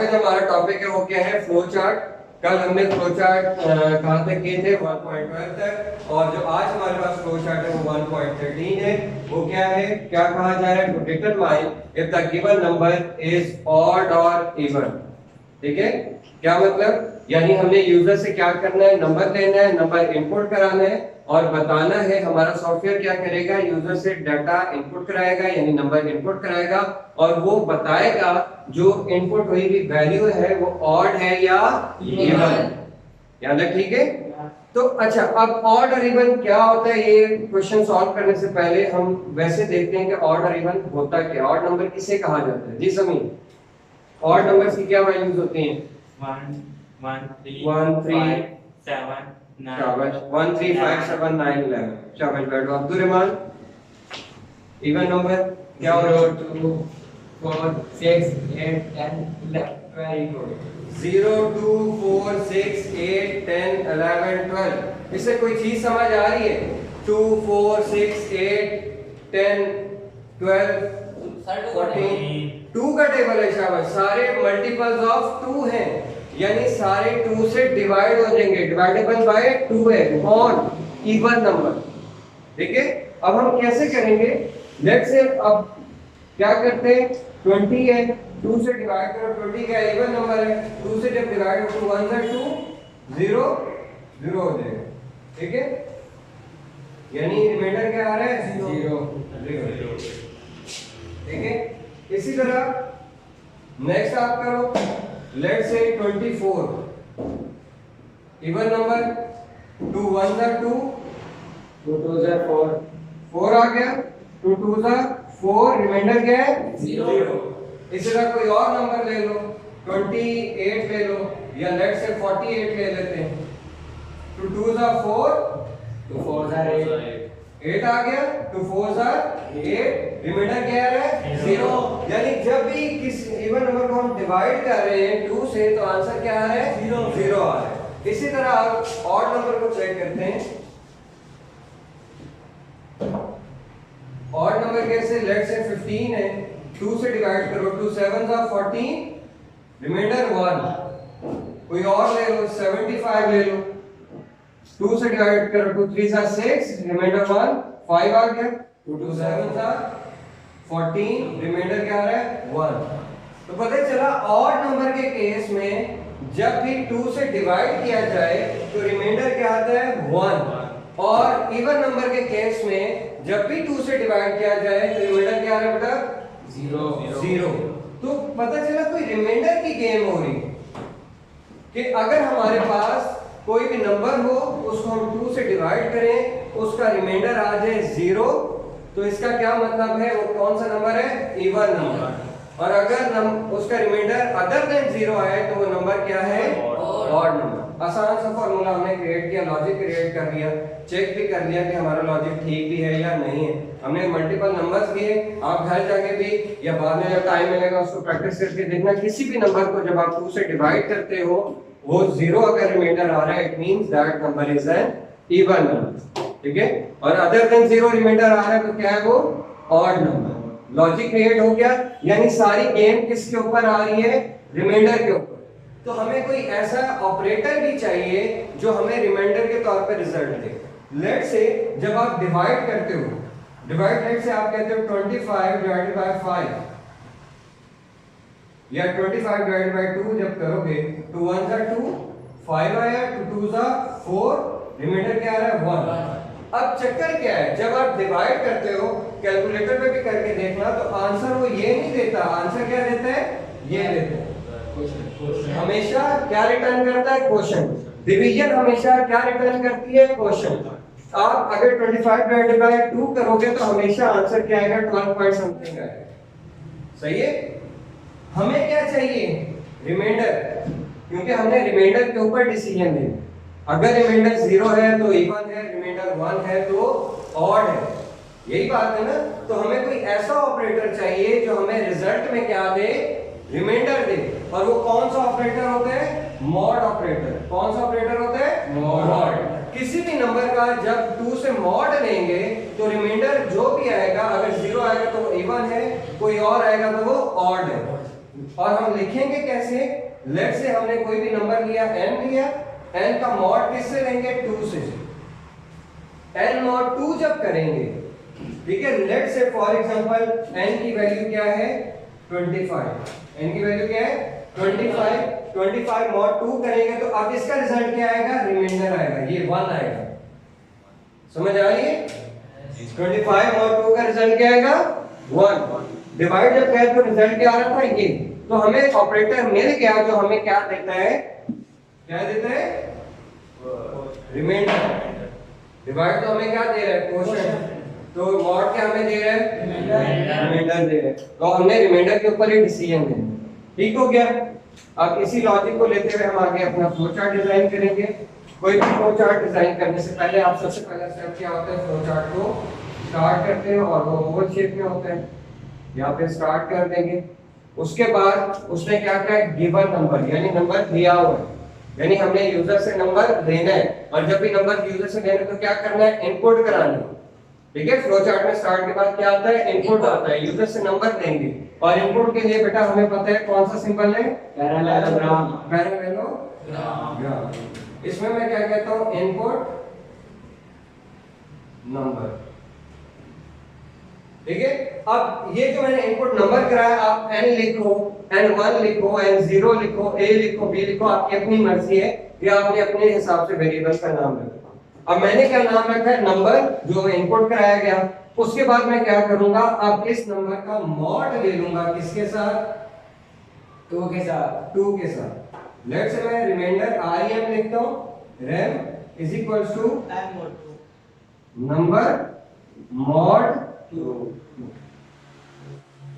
का जो हमारा टॉपिक है वो क्या है, फ्लो चार्ट। कल हमने फ्लो चार्ट कहाँ तक किए थे, 1.12 तक, और जो आज हमारे पास फ्लो चार्ट है वो 1.13 है। वो क्या है, क्या कहा जा रहा है, to determine if the given number is odd और इवन। ठीक है, क्या मतलब, यानी हमने यूजर से क्या करना है, नंबर लेना है, नंबर इनपुट कराना है और बताना है। हमारा सॉफ्टवेयर क्या करेगा, यूजर से डाटा इनपुट कराएगा यानी नंबर इनपुट कराएगा और वो बताएगा जो इनपुट हुई भी वैल्यू है वो ऑड है या इवन। याद है, ठीक है। तो अच्छा, अब ऑड और इवन क्या होता है, ये क्वेश्चन सॉल्व करने से पहले हम वैसे देखते हैं कि ऑड और इवन होता क्या, ऑड नंबर किसे कहा जाता है। जी समीर, ऑड नंबर्स की क्या वैल्यूज होती हैं, 1 1 3 1 3 5 7 9 शाबाश, 1 3 5 7 9 11। शाबाश बैठो। अब्दुर्रहमान, इवन नंबर क्या होगा, 2 4 6 8 10 11 वेरी गुड, 0 2 4 6 8 10 11 12। इससे कोई चीज समझ आ रही है, 2 4 6 8 10 12 14, 2 का टेबल है। शाबाश, सारे मल्टीपल्स ऑफ 2 हैं, यानी सारे 2 से डिवाइड हो जाएंगे, डिवाइडेबल बाय 2 है, ऑन इवन नंबर। ठीक है, अब हम कैसे करेंगे, लेट्स से अब क्या करते हैं, 20 है, 2 से डिवाइड करो, 20 का इवन नंबर है, 2 से जब डिवाइड हो तो 1 से 2 0 0 हो जाएगा। ठीक है, यानी रिमाइंडर क्या आ रहा है, 0। ठीक है, इसी तरह नेक्स्ट आप करो, लेट्स से 24 इवन नंबर, 2 1 जा 2 2 2 जा 4 4 आ गया, 2 2 जा 4, रिमाइंडर क्या है 0। इसी तरह कोई और नंबर ले लो, 28 ले लो या लेट्स से 48 ले लेते हैं, 2 2 जा 4 2 4 जा 8 आ गया, 2 4 जा 8, रिमाइंडर क्या है 0। यानी जब भी किस इवन नंबर को हम डिवाइड कर रहे हैं 2 से तो आंसर क्या आ रहा है 0 आ रहा है। इसी तरह आप ऑड नंबर को चेक करते हैं, ऑड नंबर कैसे, लेट्स से 15 है, 2 से डिवाइड करो, 2 7 जा 14, रिमाइंडर 1। कोई और ले लो, 75 ले लो, 2 से डिवाइड करो, 2 3 जा 6, रिमाइंडर 1, 5 आ गया, 2 7 जा 14, रिमाइंडर क्या आ रहा है 1। तो पता चला ऑड नंबर के केस में जब भी 2 से डिवाइड किया जाए तो रिमाइंडर क्या आता है 1, और इवन नंबर के केस में जब भी 2 से डिवाइड किया जाए तो रिमाइंडर क्या आ रहा है बेटा 0। तो पता चला कोई रिमाइंडर की गेम हो रही है कि अगर हमारे पास कोई भी नंबर हो उसको हम 2 से डिवाइड करें, उसका रिमाइंडर आ जाए 0, तो इसका क्या मतलब है, वो कौन सा नंबर है, इवन नंबर। और अगर उसका रिमाइंडर अदर देन 0 आए तो वो नंबर क्या है, ऑड नंबर। आसान सा फॉर्मूला हमने क्रिएट किया, लॉजिक क्रिएट कर लिया, चेक भी कर लिया कि हमारा लॉजिक ठीक भी है या नहीं है। हमने मल्टीपल नंबर्स दिए, आप घर जाके भी या बाद में जब टाइम मिलेगा उसको प्रैक्टिस करके देखना, किसी भी नंबर को जब आप 2 से डिवाइड करते हो वो 0 अगर रिमाइंडर आ रहा है it means that number is an even number. ठीक है, और अदर देन 0 रिमाइंडर आ रहा है तो क्या है, वो ऑड नंबर। लॉजिक क्रिएट हो गया, यानी सारी गेम किसके ऊपर आ रही है, रिमाइंडर के ऊपर। तो हमें कोई ऐसा ऑपरेटर भी चाहिए जो हमें रिमाइंडर के तौर पे रिजल्ट दे। लेट्स से जब आप डिवाइड करते हो, डिवाइड लेट्स से आप कहते हो 25 डिवाइडेड बाय 5 या 25 डिवाइडेड बाय 2 जब करोगे, 2 1 जा 2, 5 आया, 2 2 जा 4, रिमाइंडर क्या आ रहा है 1। अब चक्कर क्या है, जब आप डिवाइड करते हो कैलकुलेटर पे भी करके देखना तो आंसर वो ये नहीं देता, आंसर क्या देता है, ये देता है, हमेशा क्या रिटर्न करता है, क्वोशंट। डिवीजन हमेशा क्या रिटर्न करती है, क्वोशंट। आप अगर 25 डिवाइडेड बाय 2 करोगे तो हमेशा आंसर क्या आएगा, 12 पॉइंट समथिंग आएगा। सही है, हमें क्या चाहिए, रिमाइंडर, क्योंकि हमने रिमाइंडर के ऊपर डिसीजन लेना। अगर रिमाइंडर 0 है तो इवन है, रिमाइंडर 1 है तो ऑड है, यही बात है ना। तो हमें कोई ऐसा ऑपरेटर चाहिए जो हमें रिजल्ट में क्या दे, रिमाइंडर दे। और वो कौन सा ऑपरेटर होता है, मॉड ऑपरेटर। कौन सा ऑपरेटर होता है, मॉड। किसी भी नंबर का जब 2 से मॉड लेंगे तो रिमाइंडर जो भी आएगा, अगर 0 आएगा तो वो इवन है, कोई और आएगा तो वो ऑड है। और हम लिखेंगे कैसे? लेट से हमने कोई भी नंबर लिया, n लिया, n का मॉड किससे लेंगे? 2 से। n मॉड 2 जब करेंगे, ठीक है, लेट से फॉर एग्जांपल n की वैल्यू क्या है? 25। n की वैल्यू क्या है? 25 मॉड 2 करेंगे तो अब इसका रिजल्ट क्या आएगा? रिमाइंडर आएगा, ये 1 आएगा। समझ आ रही है? 25 मॉड 2 का रिजल्ट क्या आएगा? 1। डिवाइड जब किया तो रिजल्ट क्या आ रहा था? ये। तो हमें ऑपरेटर मिल गया जो हमें क्या देता है? क्या देता है? रिमाइंडर। डिवाइड तो हमें क्या दे रहा है? क्वोशिएंट। तो मॉड क्या हमें दे रहा है? रिमाइंडर दे रहा है। तो हमने रिमाइंडर के ऊपर ही डिसीजन देना। ठीक हो गया? अब इसी लॉजिक को लेते हुए हम आगे अपना फ्लो चार्ट डिजाइन करेंगे। कोई भी फ्लो चार्ट डिजाइन करने से पहले आप सबसे पहला स्टेप क्या होता है? फ्लो चार्ट को स्टार्ट करते हो और वो ओवल शेप में होता है। यहाँ पे स्टार्ट कर देंगे। उसके बाद उसने क्या किया? गिवन नंबर, यानी नंबर दिया हुआ है, यानी हमने यूजर से नंबर लेना है। और जब भी नंबर यूजर से लेना है तो क्या करना है? इनपुट कराना है। ठीक है, फ्लो चार्ट में स्टार्ट के बाद क्या आता है? इनपुट आता है। यूजर से नंबर लेंगे और इनपुट के लिए बेटा हमें पता है कौन सा सिंबल है? पैरेललोग्राम। पैरेललोग्राम। इसमें मैं क्या कहता हूं? Input number. ठीक है, अब ये जो मैंने इनपुट नंबर कराया, आप n लिखो, n1 लिखो, n0 लिखो, a लिखो, b लिखो, आपकी अपनी मर्जी है, या आपने अपने हिसाब से वेरिएबल का नाम रखा। अब मैंने क्या नाम रखा है? नंबर, जो इनपुट कराया गया। उसके बाद मैं क्या करूंगा? अब इस नंबर का मॉड ले लूंगा, किसके साथ? 2 के साथ। 2 के साथ। लेट से मैं रिमाइंडर rem लिखता हूं। rem is equals to number mod 2।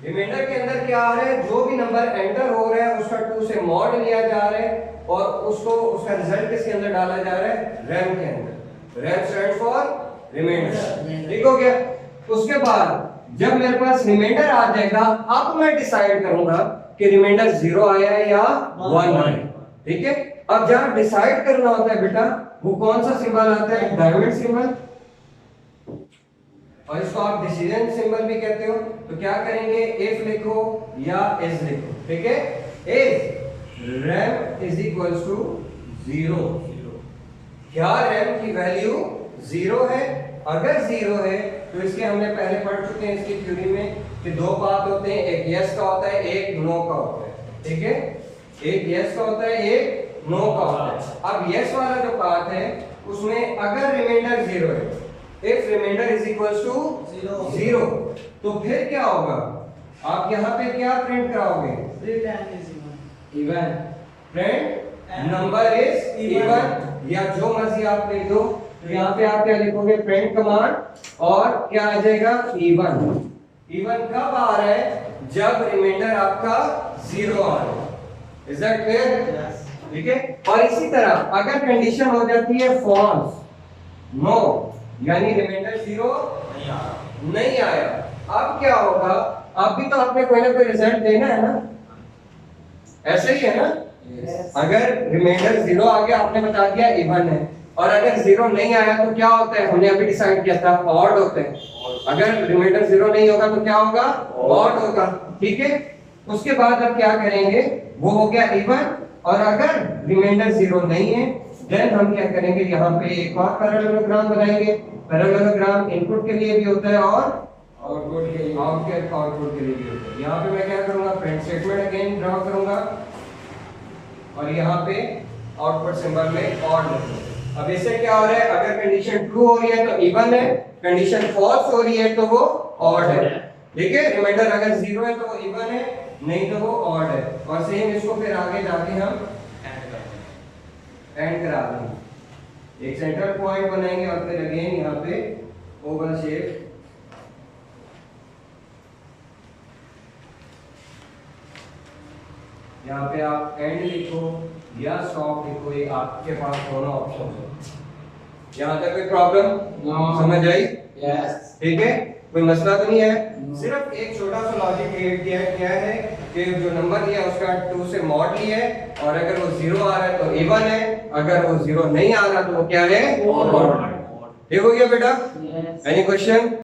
Remainder के अंदर क्या आ रहा है? जो भी नंबर एंटर हो रहा है उसका 2 से मॉड लिया जा रहा है और उसको उसका रिजल्ट किसके अंदर डाला जा रहा है? रैम के अंदर। Rem stand for remainder. ठीक हो गया? उसके बाद जब मेरे पास रिमाइंडर आ जाएगा, अब मैं डिसाइड करूंगा कि रिमाइंडर 0 आया है या 1 आया। ठीक है, अब जहां डिसाइड करना होता है बेटा, वो कौन सा सिंबल आता है? डायमंड सिंबल, और इसको आप डिसीजन सिंबल भी कहते हो। तो क्या करेंगे? इफ लिखो या इज लिखो। ठीक है, is rem is equals to 0। क्या रैम की वैल्यू 0 है? अगर 0 है तो इसके हमने पहले पढ़ चुके हैं इसकी थ्योरी में कि 2 पाथ होते हैं, एक यस का होता है, एक नो का होता है। ठीक है, एक यस का होता है, एक नो का होता है। अब यस वाला जो पाथ है उसमें अगर रिमाइंडर 0 है, if remainder is equals to 0, तो फिर क्या होगा? आप यहाँ पे क्या प्रिंट कराओगे? Even. Print number is even, या जो मर्जी आप लिख दो। तो यहाँ पे आप क्या लिखोगे? प्रिंट कमांड, और क्या आ जाएगा? इवन। इवन कब आ रहा है? जब रिमाइंडर आपका 0 आ रहा है। Is that clear? ठीक है, और इसी तरह अगर कंडीशन हो जाती है फॉल्स, नो, यानी रिमाइंडर 0 नहीं आया, अब क्या होगा? अब भी तो आपने कोई ना कोई रिजल्ट देना है ना, ऐसे ही है ना? अगर रिमाइंडर 0 आ गया, आपने बता दिया इवन है, और अगर 0 नहीं आया तो क्या होता है? हमने अभी डिसाइड किया था, ऑड होता है। अगर रिमाइंडर 0 नहीं होगा तो क्या होगा? ऑड होगा। ठीक है, उसके बाद अब क्या करेंगे? वो हो गया इवन, और अगर रिमाइंडर 0 नहीं है देन हम क्या करेंगे? यहाँ पे एक और पैरेललोग्राम बनाएंगे। पैरेललोग्राम इनपुट के लिए भी होता है और आउटपुट के लिए भी होता है। यहाँ पे मैं क्या करूंगा? प्रिंट स्टेटमेंट अगेन ड्रॉ करूंगा, और यहाँ पे आउटपुट सिंबल में ऑड लिखूंगा। अब इससे क्या हो रहा है? अगर कंडीशन ट्रू हो रही है तो इवन है, कंडीशन फॉल्स हो रही है तो वो ऑड है। ठीक है, रिमाइंडर अगर 0 है तो वो इवन है, नहीं तो वो ऑड है। और सेम इसको फिर आगे जाके हम एंड करा देंगे, एक सेंटर पॉइंट बनाएंगे, और फिर अगेन यहाँ पे ओवल शेप यहाँ पे आप एंड लिखो या स्टॉप लिखो, ये आपके पास दोनों ऑप्शन है। यहाँ तक कोई प्रॉब्लम? समझ आई? यस। ठीक है, कोई मसला तो नहीं है। सिर्फ एक छोटा सा लॉजिक क्रिएट किया है कि जो नंबर लिया उसका 2 से मॉड लिया है, और अगर वो 0 आ रहा है तो इवन है, अगर वो 0 नहीं आ रहा तो वो क्या है? ऑड। ठीक हो गया बेटा? Any question?